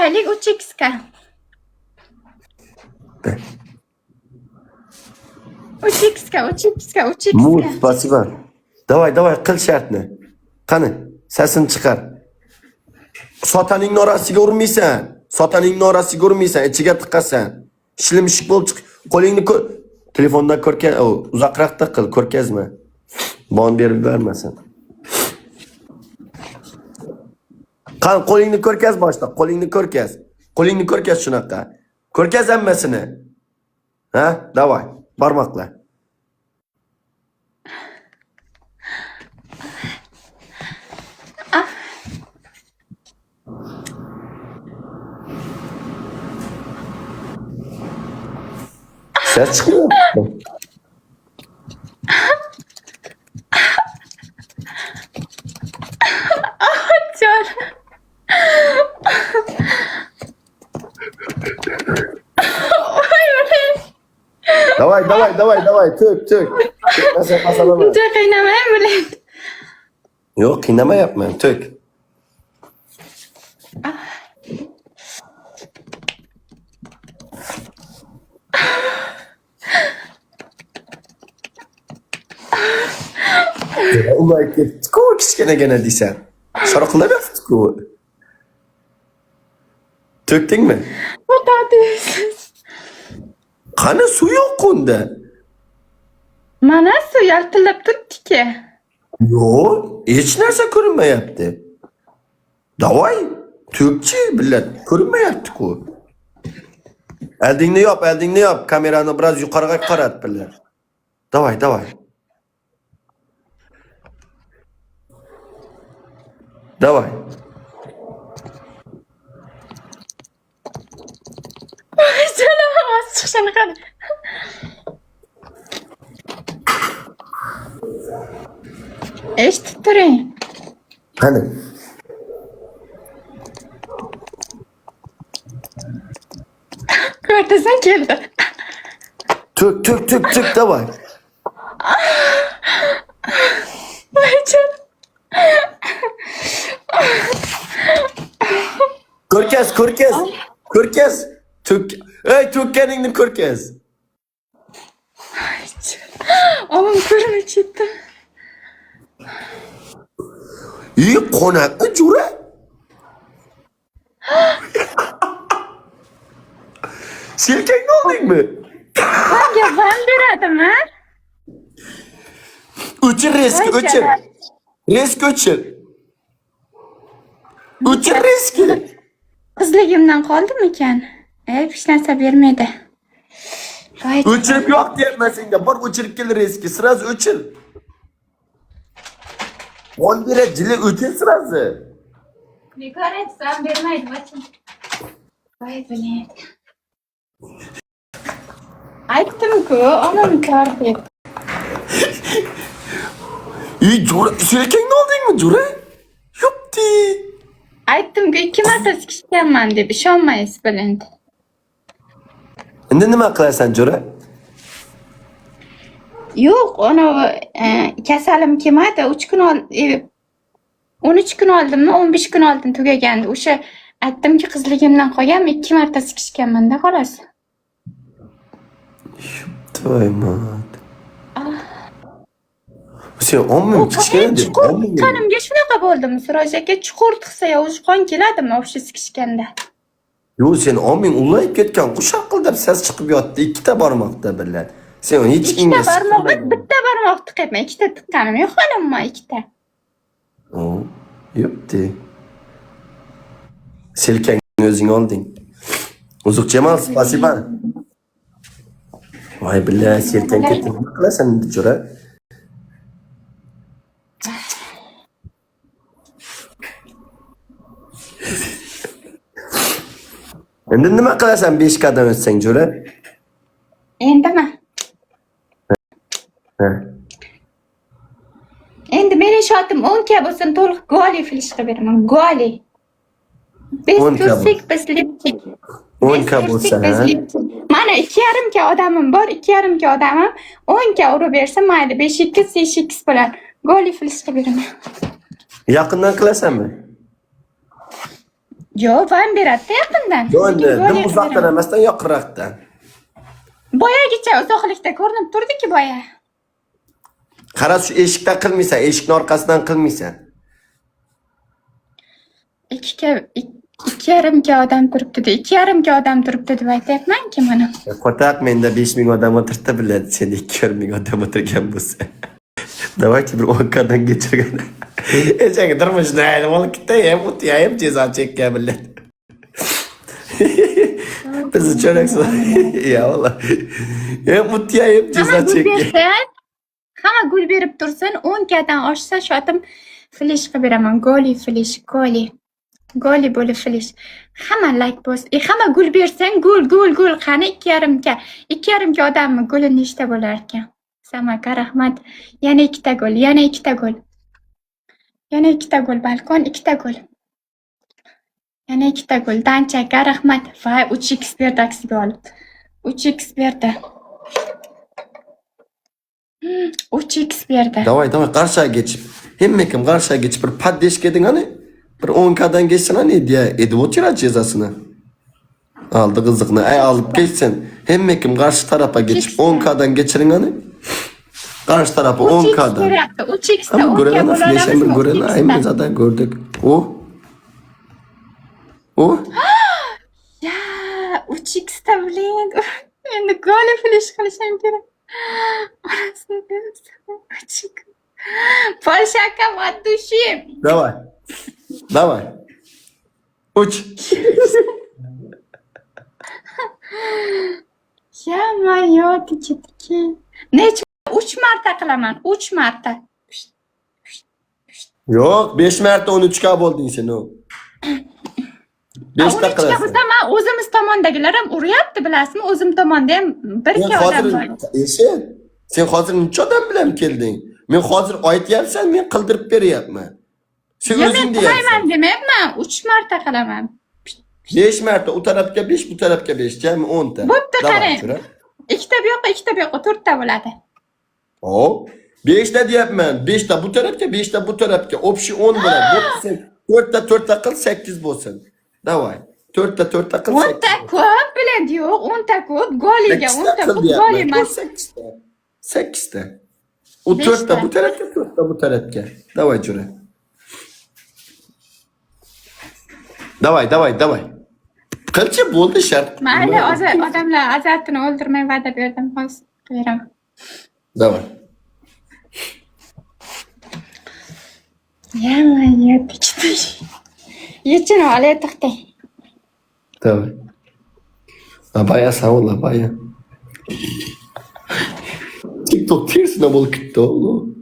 O'ynasaylik 3x'ga. 3x'ga. Mut, spasiba. Davay, qil shartni. Qani, sasini chiqar. Sotaning orasiga urmaysan. Ichiga tiqasan. Shilmishik bo'lib chiq. Qo'lingni telefondan ko'rkaz, uzoqroqda qil, ko'rkazma. Bon berib bermasin. Qan qo'lingni ko'rkaz boshda, qo'lingni ko'rkaz shunaqa. Ko'rkaz hammasini. Ha, davay, barmoqlar. Ses çıkıyor. Can. Davay, tök. Nasıl kasalama? Uncha qiynamaymi bilan? Yok, qiynama yapma, tök. Ulan tüku kichkina gene deysan. Sharqlab tüku. Tökdingmi? O'tadisiz. Qani suv yo'q unda. Mana suv yaltillab turibdi-ki. Yo'q, hech narsa ko'rinmayapti. Davay, tökchi billat, ko'rinmayapti-ku. Eldingni yop. Kamerani biraz yuqoriga qarat billat. Davay. Давай. Canım az çıkışana kadar. Eshitib turing. Qani. Ko'rdasan keldi. Tök, давай. Voy canım. Ko'rkaz. Tök. Ey, tökkaningni ko'rkaz. Omam ko'rmay ketdi. Qonaqni jo'ra. Selkangni oldingmi? Menga van beradimi? O'chir reski. O'chir reski. Qizligimdan qoldimi ekan? Hech narsa bermaydi. O'chirib yo'q deyapmasingda, bor o'chirib kel reski, sразу o'chir. On bera jili o'chir sразу. Bekor aytsam bermaydi, bachim. Voy bilet. Aytdim-ku, onam kor deb. Jo'ra, selkangni oldingmi, jo'ra? Yo'qdi. Aytdim-ku, 2 marta sikishganman deb, ishonmaysiz bilindi. Endi nima qilasan, jo'ra? Yo'q, ona kasalim kelmadi. 3 kun 13 kun oldimmi, 15 kun oldin tugagandi. O'sha aytdimki, qizligimdan qolganmi, 2 marta sikishganman-da, xolos. To'ymat. Sen 10 ming tikishgan deb, 10 ming. Qanimga shunaqa bo'ldimi? Suroj aka, chuqur tiqsa o'sha qon keladimi o'sha sikishganda? Yo'q, sen 10 ming ullayib ketgan, qushaqildab ses chiqib yotdi, ikkita barmoqda billat. Sen hech kimga bitta barmoq tiqayapman, ikkita tiqqanim yo'q halimma, ikkita. Yo'qdi. Selkangni o'zing olding. Uzuq Jamal, spasiba. Voy billah, selkang ketdi. Nima qilasan endi, jo'ra? Endi nima qilasan 5 qadam o'tsang, jo'ra? Endimi? Ha. Endi mening shotim 10 ka bo'lsin, to'liq goli filishga beraman. Goli. 10 ka biz liptik. 10 ka bo'lsa, mana 2,5 ka odamim bor, 2,5 ka odamim 10 ka urib bersa mayli, 5x, 6x bilan goli filishga beraman. Yaqindan qilasanmi? Yo, van beradi yaqindan. Yo'q, Lekin dim boya uzoqdan beraman. emasdan, yoqroqdan. Boyagicha uzoqlikda ko'rinib turdi-ki boya. Qara, shu eshikdan qilmaysan, eshikning orqasidan qilmaysan. 2,5 odam turibdi. 2,5 odam turibdi deb aytyapman-ki mana. Qo'taq menda 5000 odam o'tiribdi biladi, senda 2,5 odam o'tirgan bo'lsa. Давайте bir 10 kaddan geçirgen. Ecenge durmuşda yani balık gitti ya mutlu ya hep ceza çekken millet. Bizi çörek ya valla. Hep mutlu ya hep ceza çekken. Hamma gul berib tursin, 10 kadan oshsa shu atim flash qilib beraman. Goli flash, goli. Goli bo'lib flash. Hamma like bos. Hamma gul bersang, gul. Qani 2,5 2,5 odamni guli nechta bo'lar ekan? Samaka rahmat. Yana 2 gol, yana 2 gol. Yana 2 gol, balkon 2 gol. Yana 2 gol. Danchaka rahmat. Voy, 3x berdi aksiga olib. 3x berdi. 3x berdi. Davay karşıya geçip. Hemmekim karşıya geçip bir paddeş gedin hani. Bir 10 kaddan geçsin hani diye edip oturar cezasını. Aldı kızlıkını. Alıp geçsen. Hemmekim karşı tarafa geçip 10 kaddan geçirin hani. Karşı tarafa 10 kaddan. 3x'te Ama 10 gören ga nasıl yaşam bir gören ayımı zaten gördük. O. Ya 3x'te bilen. Endi goli flash qilishim kerak. Orasini bersam 3x. Polshaka matdushim. Давай. Uç. Ya Mario tiki. Necha 3 marta qilaman. 3 marta. Yok 5 marta 13K bo'lding sen o. 5 ta 13 qilasan. bo'lsa men o'zimiz tomondagilar ham uryapti, bilasizmi? O'zim tomonda ham 1-2 odam bor. Sen hozir necha odam bilan kelding? Men hozir aytyapsan, men qildirib beryapman. Sen Yo, o'zing men deyapsan. qilayman demayapman. 3 marta qilaman. 5 marta u tarafga 5, bu tarafga 5, jami 10 ta. Bo'pti, qarang. 2 ta bu yoqqa, 4 ta bo'ladi. Hop. 5 ta deyapman. 5 ta bu tarafga, 5 ta bu tarafga. Общий 10 bo'ladi. Bo'pti, sen 4 ta qil 8 bo'lsin. Davay. 4 ta qil 8. 10 ta ko'p biladi yo'q, 10 ta ko'p. Goliga 10 ta ko'p, gol emas. 8 ta. O 4 ta bu tarafga, 4 ta bu tarafga. Davay jura. Davay. Qancha bo'ldi shart? Mayli, odamlar azartini o'ldirmay va'da berdim, hozir beraman. Davay. Ya, tikdi. Yechini olay, to'xtang. Давай. Baya sağ ol, baya. TikTok tersine bol gitti oğlum.